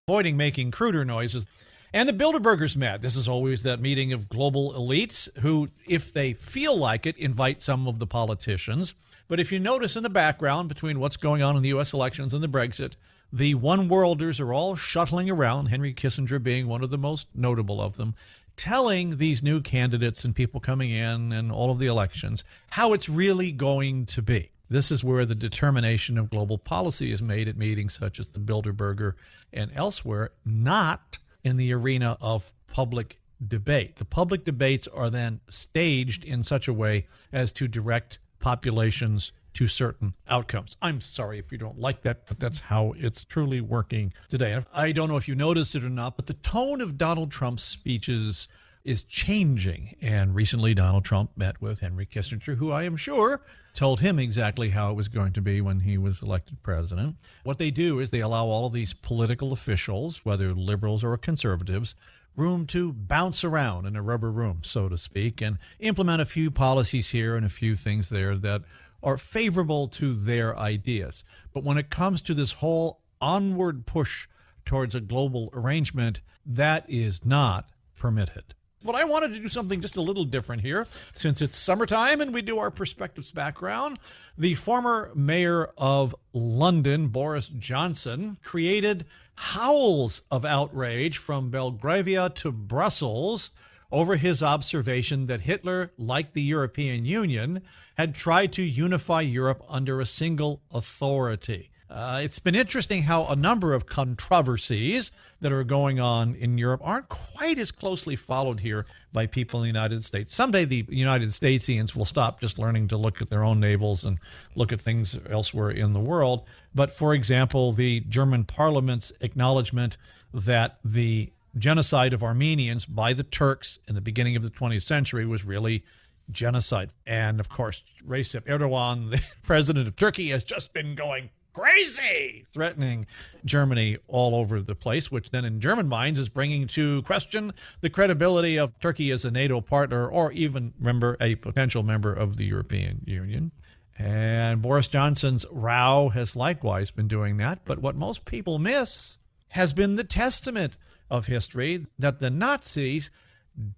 avoiding making cruder noises. And the Bilderbergers met. This is always that meeting of global elites who, if they feel like it, invite some of the politicians. But if you notice in the background between what's going on in the U.S. elections and the Brexit, the one-worlders are all shuttling around, Henry Kissinger being one of the most notable of them, telling these new candidates and people coming in and all of the elections how it's really going to be. This is where the determination of global policy is made at meetings such as the Bilderberger and elsewhere, not in the arena of public debate. The public debates are then staged in such a way as to direct populations to certain outcomes. I'm sorry if you don't like that, but that's how it's truly working today. I don't know if you noticed it or not, but the tone of Donald Trump's speeches is changing. And recently, Donald Trump met with Henry Kissinger, who I am sure told him exactly how it was going to be when he was elected president. What they do is they allow all of these political officials, whether liberals or conservatives, room to bounce around in a rubber room, so to speak, and implement a few policies here and a few things there that are favorable to their ideas. But when it comes to this whole onward push towards a global arrangement, that is not permitted. But I wanted to do something just a little different here. Since it's summertime and we do our perspectives background, the former mayor of London, Boris Johnson, created howls of outrage from Belgravia to Brussels over his observation that Hitler, like the European Union, had tried to unify Europe under a single authority. It's been interesting how a number of controversies that are going on in Europe aren't quite as closely followed here by people in the United States. Someday the United Statesians will stop just learning to look at their own navels and look at things elsewhere in the world. But, for example, the German parliament's acknowledgement that the genocide of Armenians by the Turks in the beginning of the 20th century was really genocide. And, of course, Recep Erdogan, the president of Turkey, has just been going crazy, threatening Germany all over the place, which then in German minds is bringing to question the credibility of Turkey as a NATO partner or even a potential member of the European Union. And Boris Johnson's row has likewise been doing that. But what most people miss has been the testament of history that the Nazis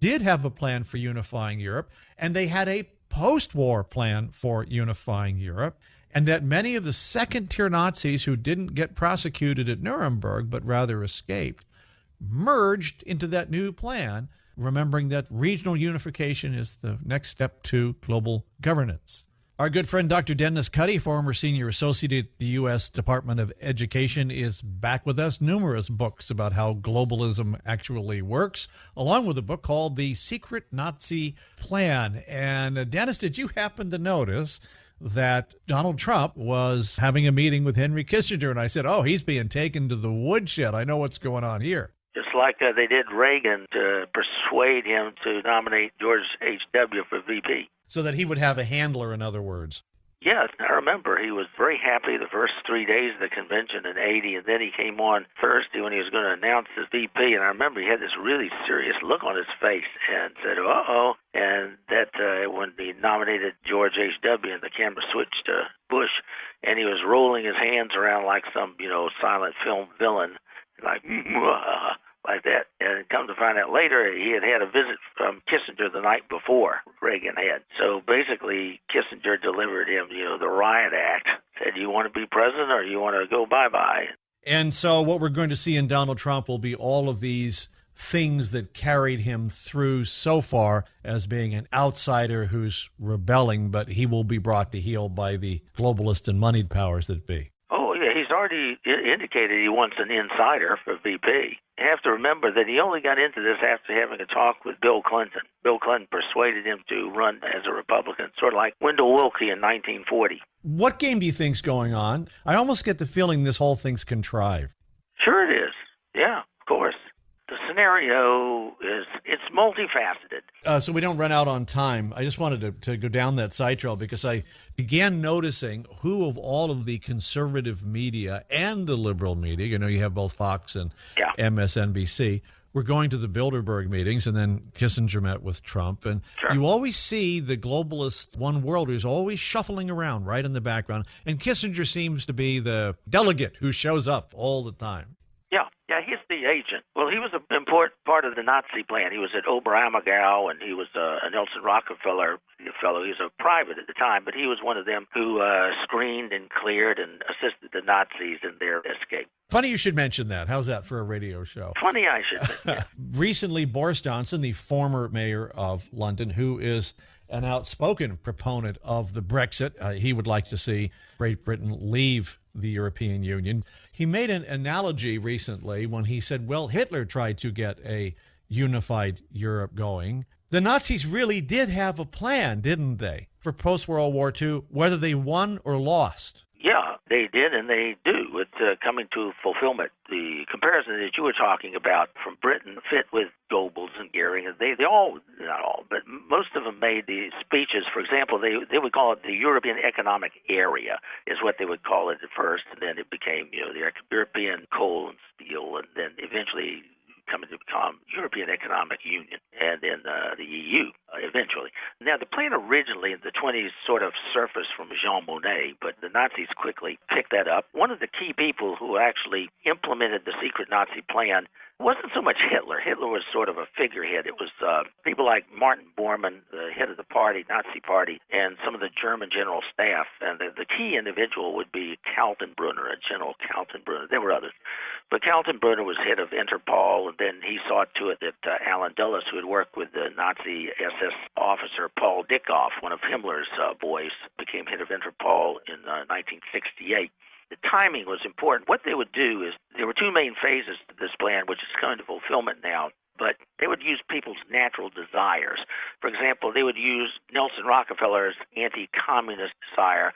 did have a plan for unifying Europe, and they had a post-war plan for unifying Europe, and that many of the second-tier Nazis who didn't get prosecuted at Nuremberg but rather escaped merged into that new plan, remembering that regional unification is the next step to global governance. Our good friend Dr. Dennis Cuddy, former senior associate at the U.S. Department of Education, is back with us. Numerous books about how globalism actually works, along with a book called The Secret Nazi Plan. And Dennis, did you happen to notice that Donald Trump was having a meeting with Henry Kissinger? And I said, oh, he's being taken to the woodshed. I know what's going on here. Just like they did Reagan to persuade him to nominate George H.W. for VP. So that he would have a handler, in other words. Yes, I remember he was very happy the first 3 days of the convention in 80, and then he came on Thursday when he was going to announce his VP, and I remember he had this really serious look on his face and said, uh-oh, and that when he nominated George H.W. and the camera switched to Bush, and he was rolling his hands around like some, silent film villain, like that. And come to find out later, he had had a visit from Kissinger the night before Reagan had. So basically, Kissinger delivered him, the riot act. Said, you want to be president or you want to go bye-bye? And so what we're going to see in Donald Trump will be all of these things that carried him through so far as being an outsider who's rebelling, but he will be brought to heel by the globalist and moneyed powers that be. Oh, yeah, he's already indicated he wants an insider for VP. You have to remember that he only got into this after having a talk with Bill Clinton. Bill Clinton persuaded him to run as a Republican, sort of like Wendell Willkie in 1940. What game do you think's going on? I almost get the feeling this whole thing's contrived. Sure it is. Yeah, of course. The scenario it's multifaceted. So we don't run out on time. I just wanted to go down that side trail because I began noticing who of all of the conservative media and the liberal media, you have both Fox and MSNBC, were going to the Bilderberg meetings, and then Kissinger met with Trump. And you always see the globalist one-worlders always shuffling around right in the background. And Kissinger seems to be the delegate who shows up all the time. Yeah, his Nazi agent. Well, he was an important part of the Nazi plan. He was at Oberammergau, and he was a Nelson Rockefeller fellow. He was a private at the time, but he was one of them who screened and cleared and assisted the Nazis in their escape. Funny you should mention that. How's that for a radio show? Funny I should think. Recently, Boris Johnson, the former mayor of London, who is an outspoken proponent of the Brexit, he would like to see Great Britain leave the European Union. He made an analogy recently when he said, well, Hitler tried to get a unified Europe going. The Nazis really did have a plan, didn't they, for post-World War II, whether they won or lost? Yeah, they did, and they do. It's coming to fulfillment. The comparison that you were talking about from Britain fit with Goebbels and Goering. They all, not all, but most of them made these speeches. For example, they would call it the European Economic Area, is what they would call it at first, and then it became, the European Coal and Steel, and then eventually coming to become European Economic Union, and then the EU eventually. Now, the plan originally in the 20s sort of surfaced from Jean Monnet, but the Nazis quickly picked that up. One of the key people who actually implemented the secret Nazi plan wasn't so much Hitler. Hitler was sort of a figurehead. It was people like Martin Bormann, the head of the party, Nazi Party, and some of the German general staff. And the key individual would be Kaltenbrunner, General Kaltenbrunner. There were others. But Kaltenbrunner was head of Interpol, and then he saw to it that Alan Dulles, who had worked with the Nazi SS officer Paul Dickhoff, one of Himmler's boys, became head of Interpol in 1968. The timing was important. What they would do is there were two main phases to this plan, which is coming to fulfillment now. But they would use people's natural desires. For example, they would use Nelson Rockefeller's anti-communist desire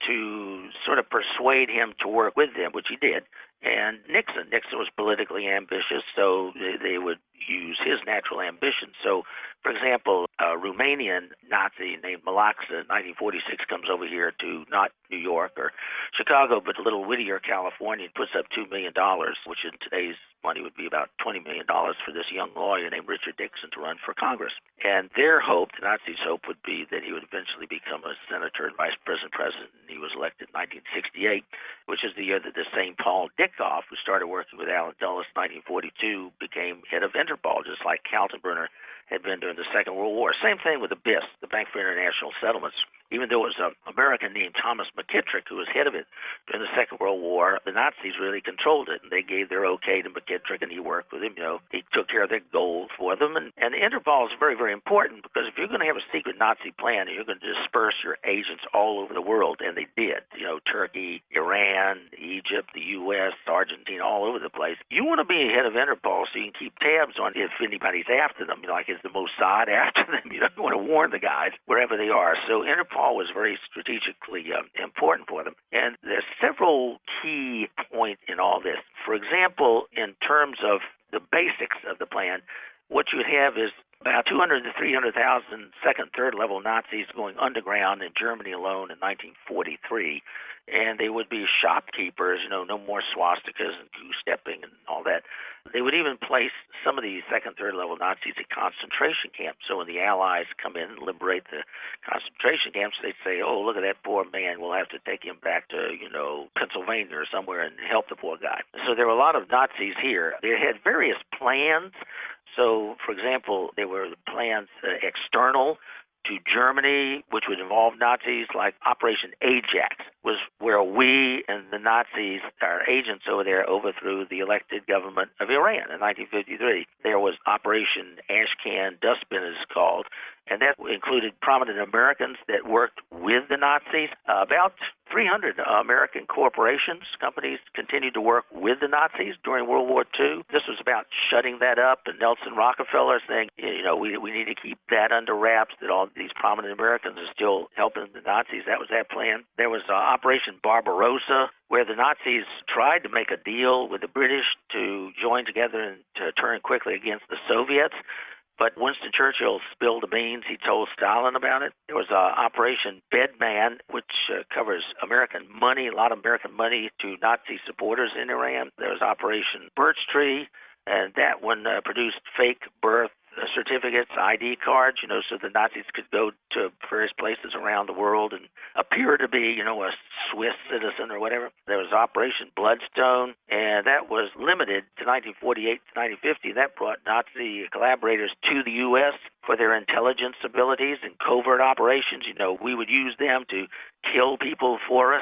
to sort of persuade him to work with them, which he did. And Nixon was politically ambitious, so they would use his natural ambition. So, for example, a Romanian Nazi named Malaxa in 1946 comes over here to not New York or Chicago, but Little Whittier, California, and puts up $2 million, which in today's money would be about $20 million for this young lawyer named Richard Nixon to run for Congress. And their hope, the Nazis' hope, would be that he would eventually become a senator and vice president. And he was elected in 1968, which is the year that the same Paul Dickhoff, who started working with Alan Dulles in 1942, became head of Interpol, just like Kaltenbrunner had been during the Second World War. Same thing with the BIS, the Bank for International Settlements. Even though it was an American named Thomas McKittrick who was head of it during the Second World War, the Nazis really controlled it, and they gave their okay to McKittrick, and he worked with him. He took care of their goals for them. And Interpol is very, very important, because if you're going to have a secret Nazi plan and you're going to disperse your agents all over the world, and they did, Turkey, Iran, Egypt, the U.S., Argentina, all over the place, you want to be head of Interpol so you can keep tabs on if anybody's after them. Like, is the Mossad after them? You want to warn the guys wherever they are. So Interpol was very strategically important for them. And there's several key points in all this. For example, in terms of the basics of the plan, what you have is about 200 to 300,000 second, third level Nazis going underground in Germany alone in 1943. And they would be shopkeepers, no more swastikas and goose-stepping and all that. They would even place some of these second, third level Nazis at concentration camps. So when the Allies come in and liberate the concentration camps, they'd say, oh, look at that poor man. We'll have to take him back to, Pennsylvania or somewhere and help the poor guy. So there were a lot of Nazis here. They had various plans. So, for example, there were plans external to Germany, which would involve Nazis, like Operation Ajax, was where we and the Nazis, our agents over there, overthrew the elected government of Iran in 1953. There was Operation Ashcan Dustbin, as it's called, and that included prominent Americans that worked with the Nazis. About 300 American corporations, companies, continued to work with the Nazis during World War II. This was about shutting that up, and Nelson Rockefeller saying, we need to keep that under wraps, that all these prominent Americans are still helping the Nazis. That was that plan. There was Operation Barbarossa, where the Nazis tried to make a deal with the British to join together and to turn quickly against the Soviets. But Winston Churchill spilled the beans. He told Stalin about it. There was Operation Bedman, which covers American money, a lot of American money to Nazi supporters in Iran. There was Operation Birch Tree, and that one produced fake birth certificates, ID cards, so the Nazis could go to various places around the world and appear to be, a Swiss citizen or whatever. There was Operation Bloodstone, and that was limited to 1948 to 1950. That brought Nazi collaborators to the U.S. for their intelligence abilities and covert operations. We would use them to kill people for us.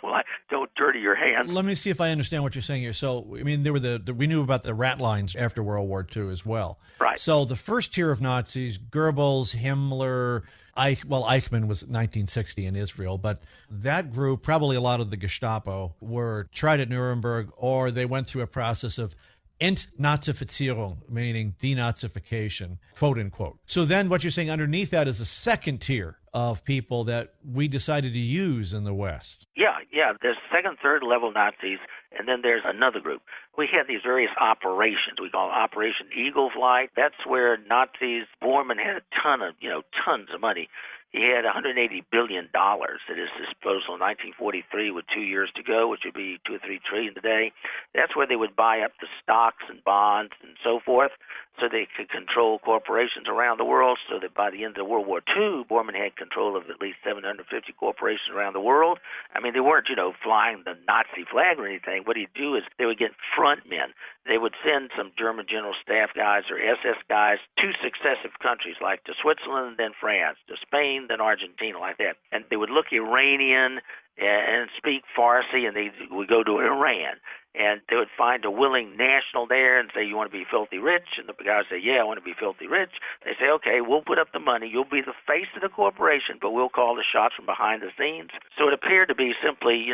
Like, don't dirty your hands. Let me see if I understand what you're saying here. So, there were we knew about the rat lines after World War II as well. Right. So the first tier of Nazis, Goebbels, Himmler, Eichmann was 1960 in Israel, but that group, probably a lot of the Gestapo, were tried at Nuremberg, or they went through a process of Entnazifizierung, meaning denazification, quote unquote. So then what you're saying underneath that is a second tier of people that we decided to use in the West. Yeah. There's second, third level Nazis, and then there's another group. We had these various operations. We call it Operation Eagle Flight. That's where Nazis, Bormann had tons of money. He had $180 billion at his disposal in 1943 with 2 years to go, which would be $2 or $3 trillion today. That's where they would buy up the stocks and bonds and so forth so they could control corporations around the world, so that by the end of World War II, Bormann had control of at least 750 corporations around the world. They weren't, flying the Nazi flag or anything. What he'd do is they would get front men. They would send some German general staff guys or SS guys to successive countries, like to Switzerland, then France, to Spain, then Argentina, like that. And they would look Iranian and speak Farsi, and they would go to Iran. And they would find a willing national there and say, you want to be filthy rich? And the guy would say, yeah, I want to be filthy rich. They say, okay, we'll put up the money. You'll be the face of the corporation, but we'll call the shots from behind the scenes. So it appeared to be simply,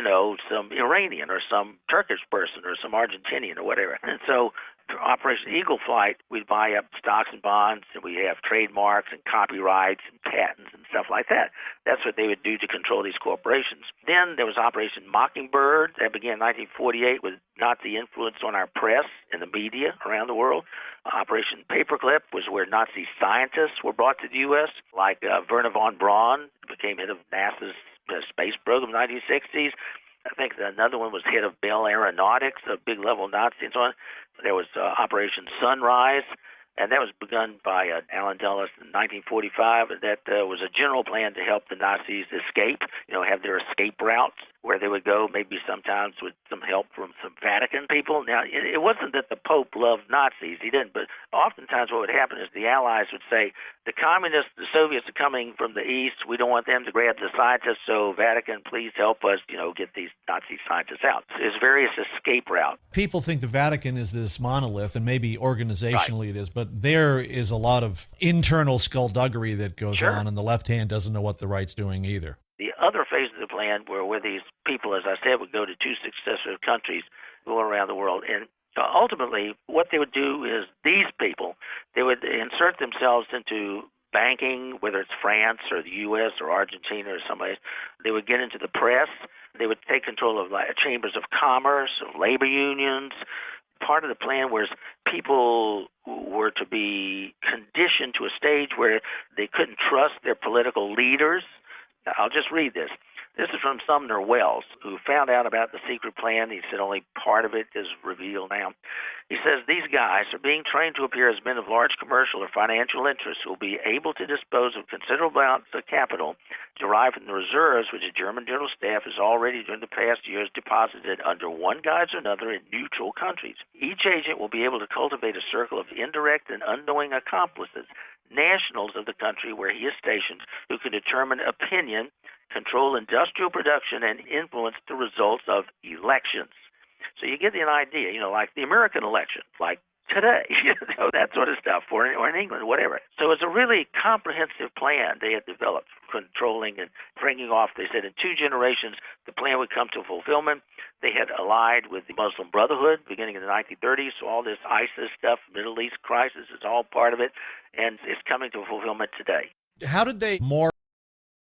some Iranian or some Turkish person or some Argentinian or whatever. And so for Operation Eagle Flight, we'd buy up stocks and bonds, and we have trademarks and copyrights and patents and stuff like that. That's what they would do to control these corporations. Then there was Operation Mockingbird. That began in 1948 with Nazi influence on our press and the media around the world. Operation Paperclip was where Nazi scientists were brought to the U.S., like Werner von Braun, became head of NASA's space program in the 1960s. I think another one was head of Bell Aeronautics, a big level Nazi and so on. There was Operation Sunrise, and that was begun by Allen Dulles in 1945. That was a general plan to help the Nazis escape, have their escape routes where they would go, maybe sometimes with some help from some Vatican people. Now, it wasn't that the Pope loved Nazis. He didn't. But oftentimes what would happen is the Allies would say, the communists, the Soviets are coming from the East. We don't want them to grab the scientists, so Vatican, please help us, get these Nazi scientists out. So there's various escape routes. People think the Vatican is this monolith, and maybe organizationally It is, but there is a lot of internal skullduggery that goes on, and the left hand doesn't know what the right's doing either. The other phase of the plan were where these people, as I said, would go to two successive countries going around the world. And ultimately, what they would do is these people, they would insert themselves into banking, whether it's France or the U.S. or Argentina or someplace. They would get into the press. They would take control of chambers of commerce, of labor unions. Part of the plan was people were to be conditioned to a stage where they couldn't trust their political leaders. I'll just read this. This is from Sumner Wells, who found out about the secret plan. He said only part of it is revealed now. He says, these guys are being trained to appear as men of large commercial or financial interests who will be able to dispose of considerable amounts of capital derived from the reserves which the German General Staff has already during the past years deposited under one guise or another in neutral countries. Each agent will be able to cultivate a circle of indirect and unknowing accomplices, nationals of the country where he is stationed, who can determine opinion, control industrial production, and influence the results of elections. So you get an idea, like the American election, like today, that sort of stuff, or in England, whatever. So it's a really comprehensive plan they had developed, controlling and bringing off. They said in 2 generations, the plan would come to fulfillment. They had allied with the Muslim Brotherhood beginning in the 1930s, so all this ISIS stuff, Middle East crisis is all part of it, and it's coming to fulfillment today. How did they more